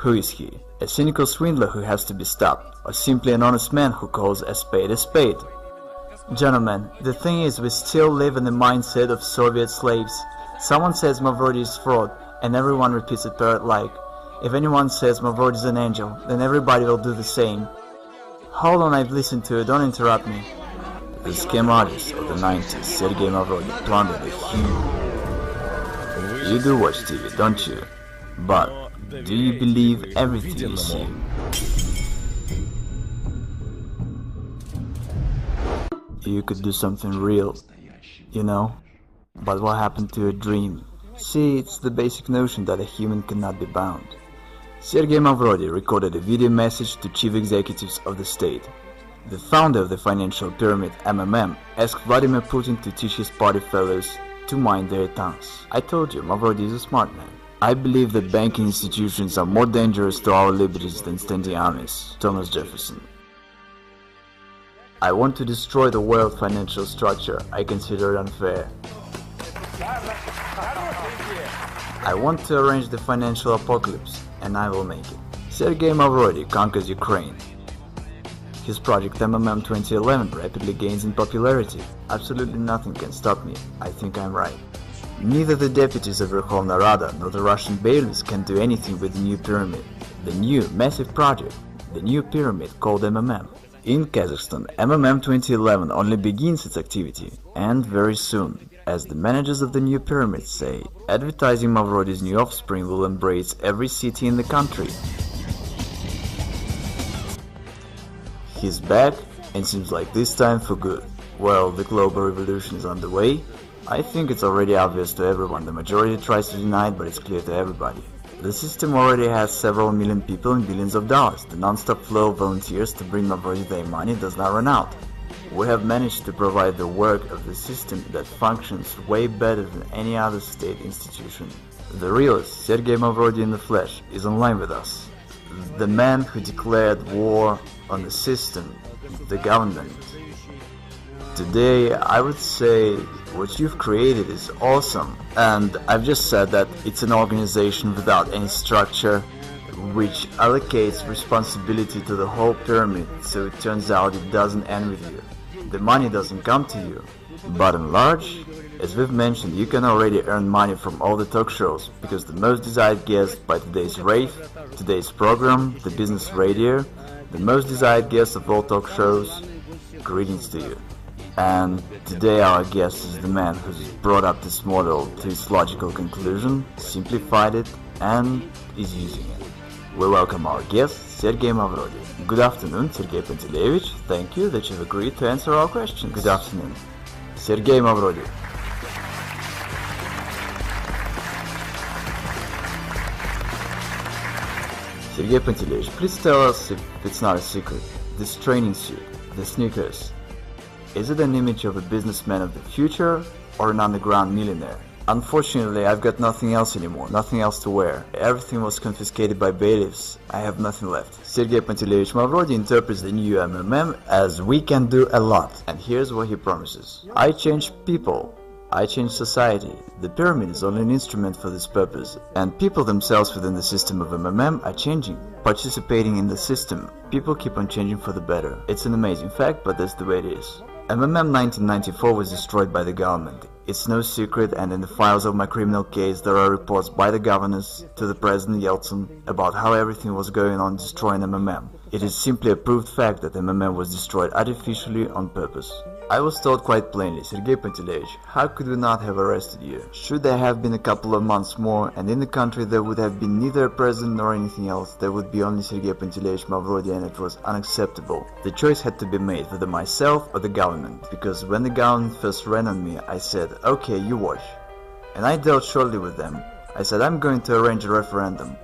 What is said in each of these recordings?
Who is he? A cynical swindler who has to be stopped, or simply an honest man who calls a spade a spade? Gentlemen, the thing is, we still live in the mindset of Soviet slaves. Someone says Mavrodi is fraud, and everyone repeats it parrot-like. If anyone says Mavrodi is an angel, then everybody will do the same. Hold on, I've listened to it, don't interrupt me. The scam artist of the 90s, Sergei Mavrodi, plundered a huge... You do watch TV, don't you? But do you believe everything you see? You could do something real, you know? But what happened to your dream? See, it's the basic notion that a human cannot be bound. Sergei Mavrodi recorded a video message to chief executives of the state. The founder of the financial pyramid, MMM, asked Vladimir Putin to teach his party fellows to mind their tongues. I told you, Mavrodi is a smart man. I believe that banking institutions are more dangerous to our liberties than standing armies. Thomas Jefferson. I want to destroy the world financial structure I consider unfair. I want to arrange the financial apocalypse, and I will make it. Sergei Mavrodi conquers Ukraine. His project MMM 2011 rapidly gains in popularity. Absolutely nothing can stop me. I think I'm right. Neither the deputies of Verkhovna Rada nor the Russian bailiffs can do anything with the new pyramid. The new, massive project, the new pyramid called MMM. In Kazakhstan, MMM 2011 only begins its activity, and very soon, as the managers of the new pyramid say, advertising Mavrodi's new offspring will embrace every city in the country. He's back, and seems like this time for good. Well, the global revolution is underway. I think it's already obvious to everyone. The majority tries to deny it, but it's clear to everybody. The system already has several million people and billions of dollars. The non-stop flow of volunteers to bring Mavrodi their money does not run out. We have managed to provide the work of the system that functions way better than any other state institution. The realist, Sergei Mavrodi in the flesh, is online with us. The man who declared war on the system, the government. Today, I would say what you've created is awesome, and I've just said that it's an organization without any structure, which allocates responsibility to the whole pyramid, so it turns out it doesn't end with you. The money doesn't come to you. Bottom large, as we've mentioned, you can already earn money from all the talk shows, because the most desired guest by today's rave, today's program, the business radio, the most desired guest of all talk shows, greetings to you. And today our guest is the man who's brought up this model to its logical conclusion, simplified it, and is using it. We welcome our guest, Sergei Mavrodi. Good afternoon, Sergei Pantelevich. Thank you that you've agreed to answer our questions. Good afternoon. Sergei Mavrodi. Sergei Pantelevich, please tell us, if it's not a secret, this training suit, the sneakers, is it an image of a businessman of the future or an underground millionaire? Unfortunately, I've got nothing else anymore, nothing else to wear. Everything was confiscated by bailiffs. I have nothing left. Sergei Pantelevich Mavrodi interprets the new MMM as we can do a lot. And here's what he promises. I change people. I change society. The pyramid is only an instrument for this purpose. And people themselves within the system of MMM are changing, participating in the system. People keep on changing for the better. It's an amazing fact, but that's the way it is. MMM 1994 was destroyed by the government. It's no secret, and in the files of my criminal case there are reports by the governors to the President Yeltsin about how everything was going on destroying MMM. It is simply a proved fact that MMM was destroyed artificially on purpose. I was told quite plainly, Sergei Pantelevich, how could we not have arrested you? Should there have been a couple of months more, and in the country there would have been neither a president nor anything else, there would be only Sergei Pantelevich Mavrodi, and it was unacceptable. The choice had to be made, whether myself or the government, because when the government first ran on me, I said, okay, you watch. And I dealt shortly with them. I said, I'm going to arrange a referendum.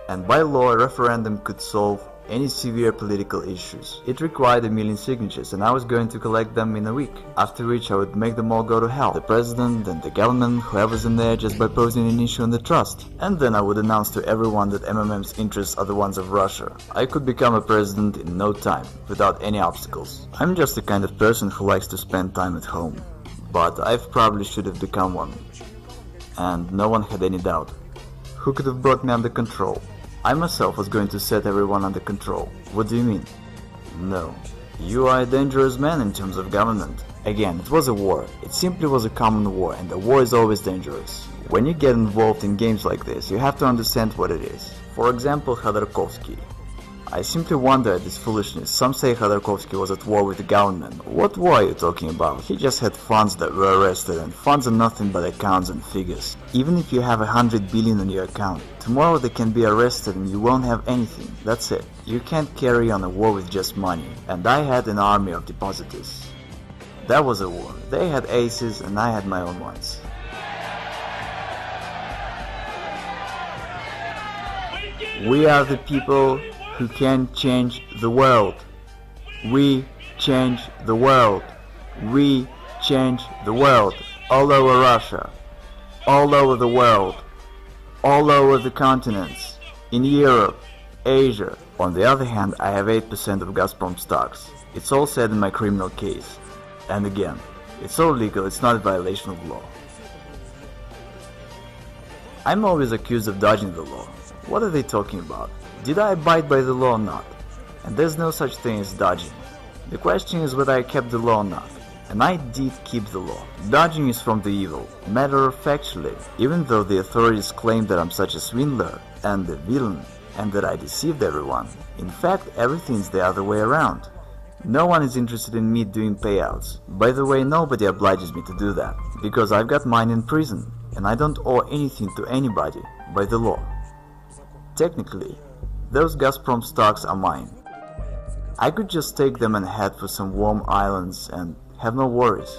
And by law, a referendum could solve any severe political issues. It required 1 million signatures, and I was going to collect them in a week, after which I would make them all go to hell. The president and the government, whoever's in there, just by posing an issue on the trust. And then I would announce to everyone that MMM's interests are the ones of Russia. I could become a president in no time, without any obstacles. I'm just the kind of person who likes to spend time at home. But I probably should have become one. And no one had any doubt. Who could have brought me under control? I myself was going to set everyone under control. What do you mean? No. You are a dangerous man in terms of government. Again, it was a war. It simply was a common war, and a war is always dangerous. When you get involved in games like this, you have to understand what it is. For example, Khodorkovsky. I simply wonder at this foolishness. Some say Khodorkovsky was at war with the government. What war are you talking about? He just had funds that were arrested, and funds are nothing but accounts and figures. Even if you have 100 billion on your account, tomorrow they can be arrested and you won't have anything. That's it. You can't carry on a war with just money. And I had an army of depositors. That was a war. They had aces and I had my own ones. We are the people who can change the world. We change the world. We change the world. All over Russia. All over the world. All over the continents. In Europe. Asia. On the other hand, I have 8% of Gazprom stocks. It's all said in my criminal case. And again, it's all legal, it's not a violation of law. I'm always accused of dodging the law. What are they talking about? Did I abide by the law or not? And there's no such thing as dodging. The question is whether I kept the law or not. And I did keep the law. Dodging is from the evil. Matter of factually, even though the authorities claim that I'm such a swindler and a villain and that I deceived everyone, in fact everything's the other way around. No one is interested in me doing payouts. By the way, nobody obliges me to do that, because I've got mine in prison, and I don't owe anything to anybody by the law. Technically, those Gazprom stocks are mine. I could just take them and head for some warm islands and have no worries.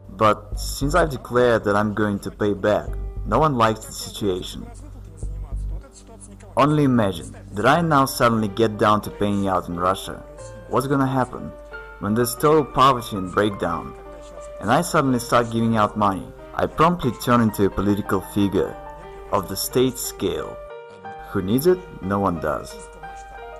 But since I've declared that I'm going to pay back, no one likes the situation. Only imagine that I now suddenly get down to paying out in Russia. What's gonna happen when there's total poverty and breakdown, and I suddenly start giving out money? I promptly turn into a political figure of the state scale. Who needs it? No one does.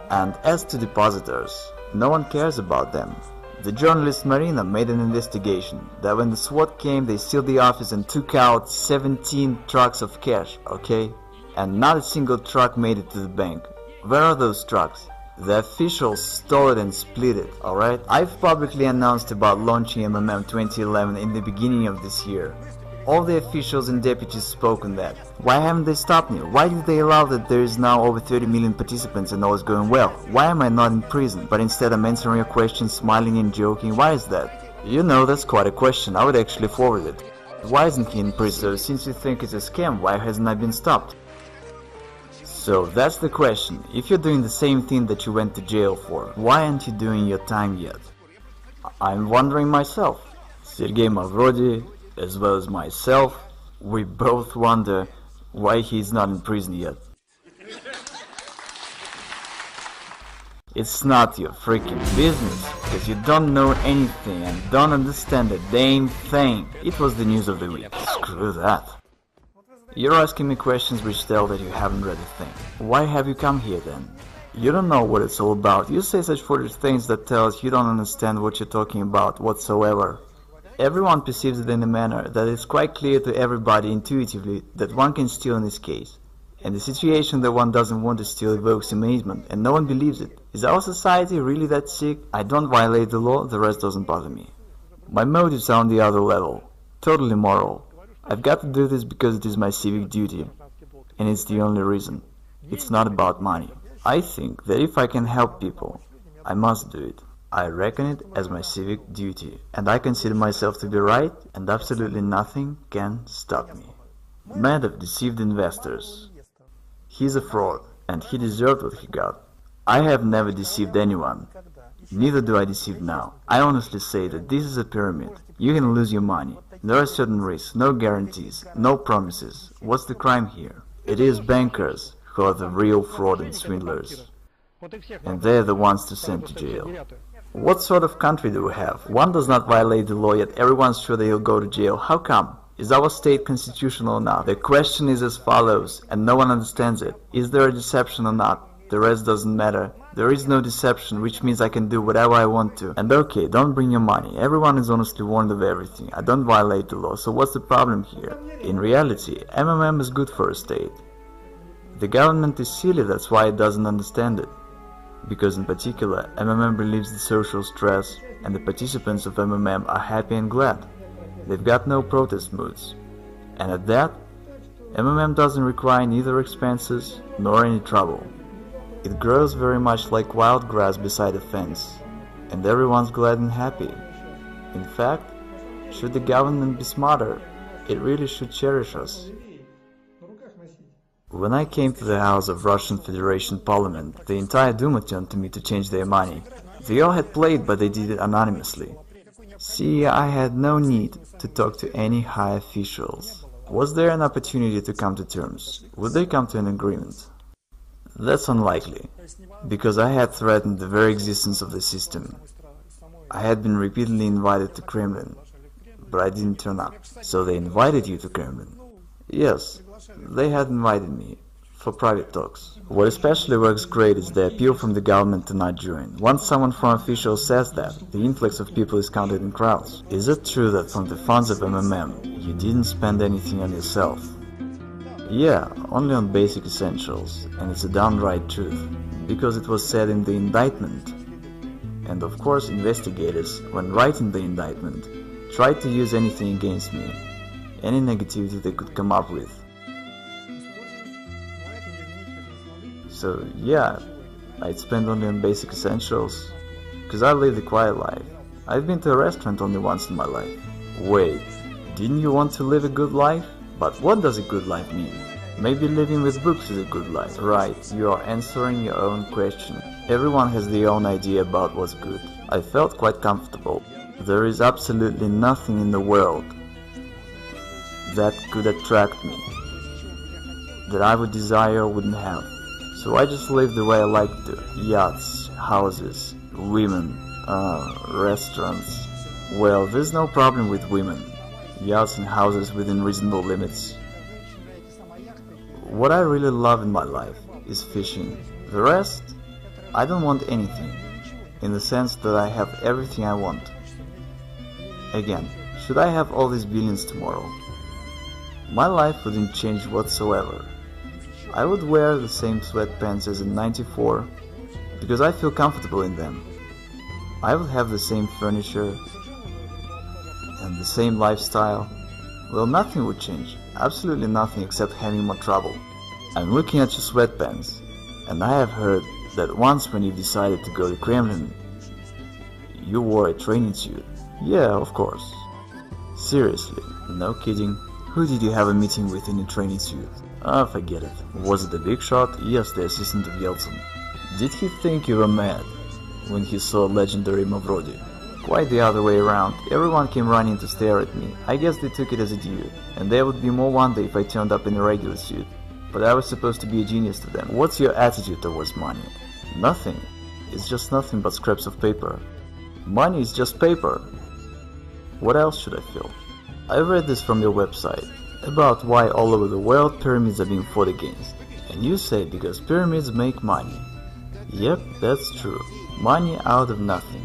And as to depositors, no one cares about them. The journalist Marina made an investigation that when the SWAT came, they sealed the office and took out 17 trucks of cash, okay? And not a single truck made it to the bank. Where are those trucks? The officials stole it and split it, alright? I've publicly announced about launching MMM 2011 in the beginning of this year. All the officials and deputies spoke on that. Why haven't they stopped me? Why did they allow that there is now over 30 million participants and all is going well? Why am I not in prison, but instead I'm answering your questions, smiling and joking? Why is that? You know, that's quite a question. I would actually forward it. Why isn't he in prison? So since you think it's a scam, why hasn't I been stopped? So that's the question. If you're doing the same thing that you went to jail for, why aren't you doing your time yet? I'm wondering myself. Sergei Mavrodi, as well as myself, we both wonder why he's not in prison yet. It's not your freaking business, because you don't know anything and don't understand a damn thing. It was the news of the week. Screw that. You're asking me questions which tell that you haven't read a thing. Why have you come here then? You don't know what it's all about. You say such foolish things that tell us you don't understand what you're talking about whatsoever. Everyone perceives it in a manner that is quite clear to everybody intuitively that one can steal in this case. And the situation that one doesn't want to steal evokes amazement, and no one believes it. Is our society really that sick? I don't violate the law, the rest doesn't bother me. My motives are on the other level. Totally moral. I've got to do this because it is my civic duty. And it's the only reason. It's not about money. I think that if I can help people, I must do it. I reckon it as my civic duty. And I consider myself to be right, and absolutely nothing can stop me. Madoff deceived investors. He's a fraud, and he deserved what he got. I have never deceived anyone. Neither do I deceive now. I honestly say that this is a pyramid. You can lose your money. There are certain risks, no guarantees, no promises. What's the crime here? It is bankers who are the real fraud and swindlers. And they're the ones to send to jail. What sort of country do we have? One does not violate the law, yet everyone's sure they'll go to jail. How come? Is our state constitutional or not? The question is as follows, and no one understands it. Is there a deception or not? The rest doesn't matter. There is no deception, which means I can do whatever I want to. And okay, don't bring your money. Everyone is honestly warned of everything. I don't violate the law, so what's the problem here? In reality, MMM is good for a state. The government is silly, that's why it doesn't understand it. Because in particular, MMM relieves the social stress, and the participants of MMM are happy and glad. They've got no protest moods. And at that, MMM doesn't require neither expenses nor any trouble. It grows very much like wild grass beside a fence, and everyone's glad and happy. In fact, should the government be smarter, it really should cherish us. When I came to the house of Russian Federation Parliament, the entire Duma turned to me to change their money. They all had played, but they did it anonymously. See, I had no need to talk to any high officials. Was there an opportunity to come to terms? Would they come to an agreement? That's unlikely, because I had threatened the very existence of the system. I had been repeatedly invited to Kremlin, but I didn't turn up. So they invited you to Kremlin? Yes, they had invited me, for private talks. What especially works great is the appeal from the government to not join. Once someone from officials says that, the influx of people is counted in crowds. Is it true that from the funds of MMM, you didn't spend anything on yourself? Yeah, only on basic essentials, and it's a downright truth, because it was said in the indictment. And of course investigators, when writing the indictment, tried to use anything against me, any negativity they could come up with. So yeah, I'd spend only on basic essentials, because I live the quiet life. I've been to a restaurant only once in my life. Wait, didn't you want to live a good life? But what does a good life mean? Maybe living with books is a good life. Right, you are answering your own question. Everyone has their own idea about what's good. I felt quite comfortable. There is absolutely nothing in the world that could attract me, that I would desire or wouldn't have. So I just live the way I like to. Yachts, houses, women, restaurants. Well, there's no problem with women, yachts and houses within reasonable limits. What I really love in my life is fishing. The rest, I don't want anything, in the sense that I have everything I want. Again, should I have all these billions tomorrow, my life wouldn't change whatsoever. I would wear the same sweatpants as in '94 because I feel comfortable in them. I would have the same furniture and the same lifestyle. Well, nothing would change, absolutely nothing except having more trouble. I'm looking at your sweatpants, and I have heard that once when you decided to go to Kremlin, you wore a training suit. Yeah, of course. Seriously, no kidding. Who did you have a meeting with in a training suit? Ah, forget it. Was it the big shot? Yes, the assistant of Yeltsin. Did he think you were mad when he saw legendary Mavrodi? Quite the other way around. Everyone came running to stare at me. I guess they took it as a due, and there would be more wonder if I turned up in a regular suit. But I was supposed to be a genius to them. What's your attitude towards money? Nothing. It's just nothing but scraps of paper. Money is just paper. What else should I feel? I read this from your website, about why all over the world pyramids are being fought against. And you say because pyramids make money. Yep, that's true. Money out of nothing.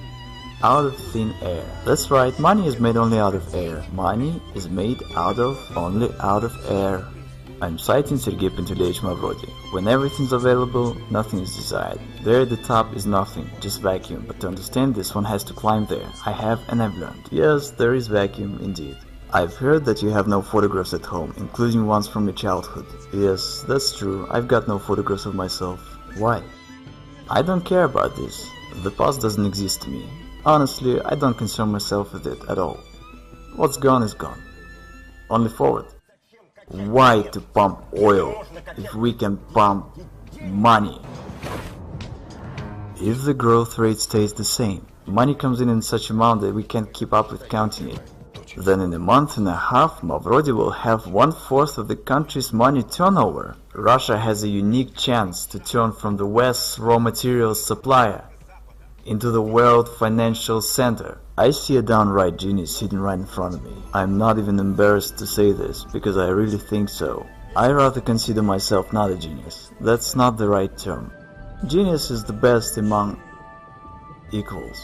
Out of thin air. That's right, money is made only out of air. Money is made only out of air. I'm citing Sergei Panteleevich Mavrodi. When everything's available, nothing is desired. There at the top is nothing, just vacuum. But to understand this, one has to climb there. I have and I've learned. Yes, there is vacuum indeed. I've heard that you have no photographs at home, including ones from your childhood. Yes, that's true. I've got no photographs of myself. Why? I don't care about this. The past doesn't exist to me. Honestly, I don't concern myself with it at all. What's gone is gone. Only forward. Why to pump oil if we can pump money? If the growth rate stays the same, money comes in such amount that we can't keep up with counting it. Then in a month and a half, Mavrodi will have 1/4 of the country's money turnover. Russia has a unique chance to turn from the West's raw materials supplier into the world financial center. I see a downright genius sitting right in front of me. I'm not even embarrassed to say this, because I really think so. I rather consider myself not a genius. That's not the right term. Genius is the best among equals.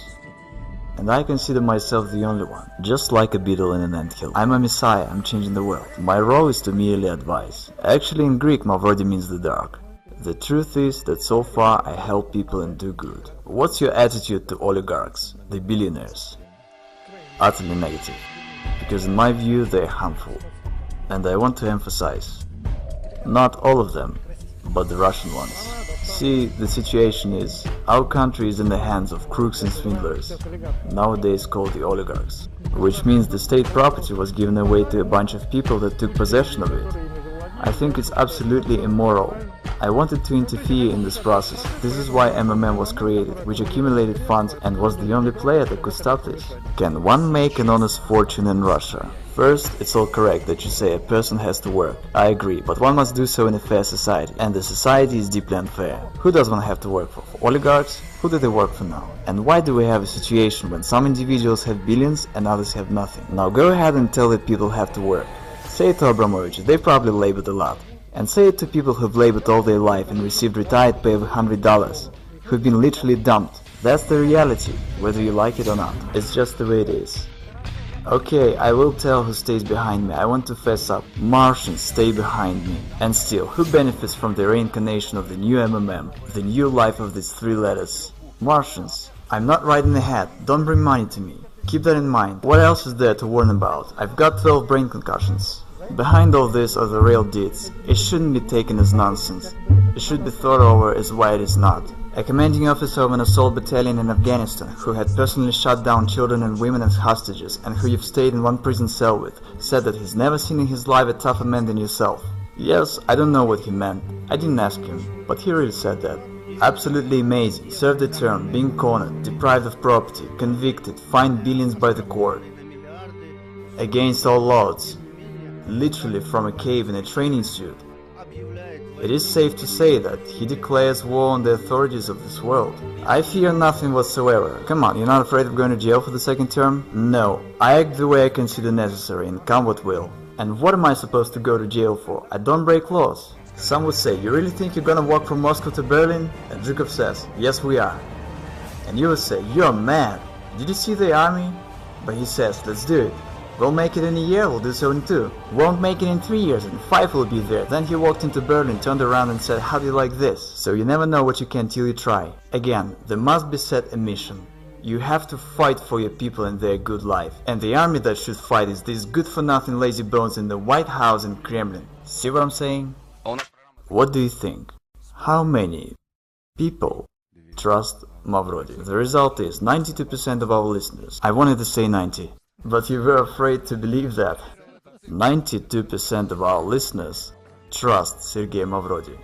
And I consider myself the only one, just like a beetle in an anthill. I'm a messiah, I'm changing the world. My role is to merely advise. Actually in Greek, Mavrodi means the dark. The truth is that so far I help people and do good. What's your attitude to oligarchs, the billionaires? Utterly negative, because in my view they are harmful. And I want to emphasize, not all of them, but the Russian ones. See, the situation is, our country is in the hands of crooks and swindlers, nowadays called the oligarchs, which means the state property was given away to a bunch of people that took possession of it. I think it's absolutely immoral. I wanted to interfere in this process. This is why MMM was created, which accumulated funds and was the only player that could stop this. Can one make an honest fortune in Russia? First, it's all correct that you say a person has to work. I agree, but one must do so in a fair society, and the society is deeply unfair. Who does one have to work for? For oligarchs? Who do they work for now? And why do we have a situation when some individuals have billions and others have nothing? Now go ahead and tell that people have to work. Say it to Abramovich, they probably labored a lot. And say it to people who've labored all their life and received retired pay of $100, who've been literally dumped. That's the reality, whether you like it or not. It's just the way it is. Okay, I will tell who stays behind me. I want to fess up. Martians stay behind me. And still, who benefits from the reincarnation of the new MMM, the new life of these three letters? Martians. I'm not riding ahead. Don't bring money to me. Keep that in mind. What else is there to warn about? I've got 12 brain concussions. Behind all this are the real deeds. It shouldn't be taken as nonsense. It should be thought over as why it is not. A commanding officer of an assault battalion in Afghanistan, who had personally shot down children and women as hostages, and who you've stayed in one prison cell with, said that he's never seen in his life a tougher man than yourself. Yes, I don't know what he meant. I didn't ask him, but he really said that. Absolutely amazing. Served a term, being cornered, deprived of property, convicted, fined billions by the court. Against all odds. Literally from a cave in a training suit. It is safe to say that he declares war on the authorities of this world. I fear nothing whatsoever. Come on, you're not afraid of going to jail for the second term? No, I act the way I consider necessary and come what will. And what am I supposed to go to jail for? I don't break laws. Some would say, you really think you're gonna walk from Moscow to Berlin? And Zhukov says, yes we are. And you would say, you're mad. Did you see the army? But he says, let's do it. We'll make it in a year, we'll do so in 2. Won't make it in 3 years, and 5 will be there. Then he walked into Berlin, turned around and said, how do you like this? So you never know what you can till you try. Again, there must be set a mission. You have to fight for your people and their good life. And the army that should fight is these good-for-nothing lazy bones in the White House and Kremlin. See what I'm saying? What do you think? How many people trust Mavrodi? The result is 92% of our listeners. I wanted to say 90. But you were afraid to believe that. 92% of our listeners trust Sergei Mavrodi.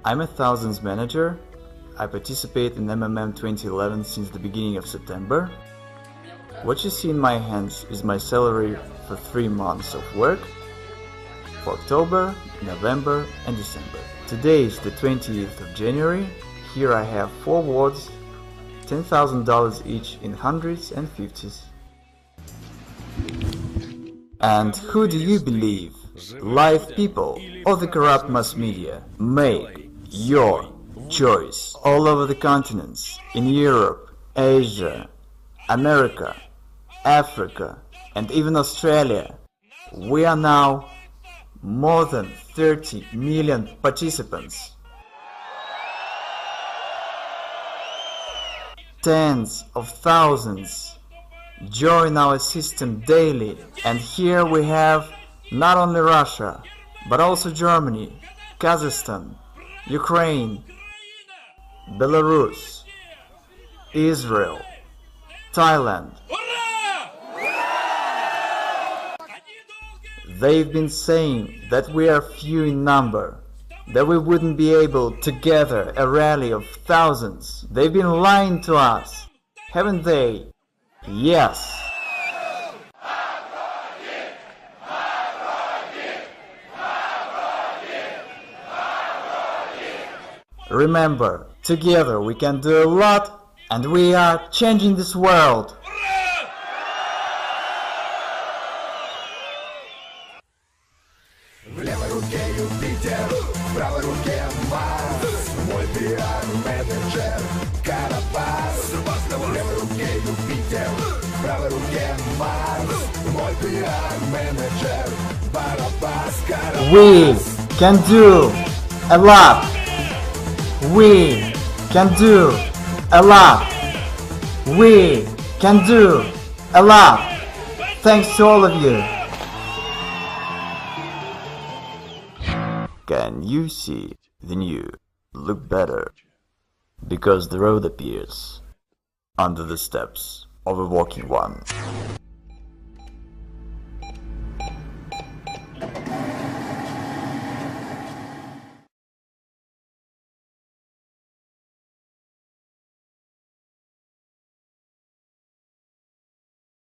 I'm a thousands manager. I participate in MMM 2011 since the beginning of September. What you see in my hands is my salary for 3 months of work for October, November and December. Today is the 20th of January. Here I have 4 wards, $10,000 each in hundreds and fifties. And who do you believe? Live people or the corrupt mass media? Make your choice. All over the continents, in Europe, Asia, America, Africa, and even Australia, we are now more than 30 million participants. Tens of thousands join our system daily, and here we have not only Russia, but also Germany, Kazakhstan, Ukraine, Belarus, Israel, Thailand. They've been saying that we are few in number, that we wouldn't be able to gather a rally of thousands. They've been lying to us, haven't they? Yes. Remember, together we can do a lot, and we are changing this world. В левой руке Юпитер, в правой руке Марс. Мой пиар-менеджер Карапас. В левой руке Юпитер, в правой руке Марс. Мой пиар-менеджер Барабас. We can do a lot. We can do a lot. We can do a lot. Thanks to all of you. Can you see the new look better? Because the road appears under the steps of a walking one.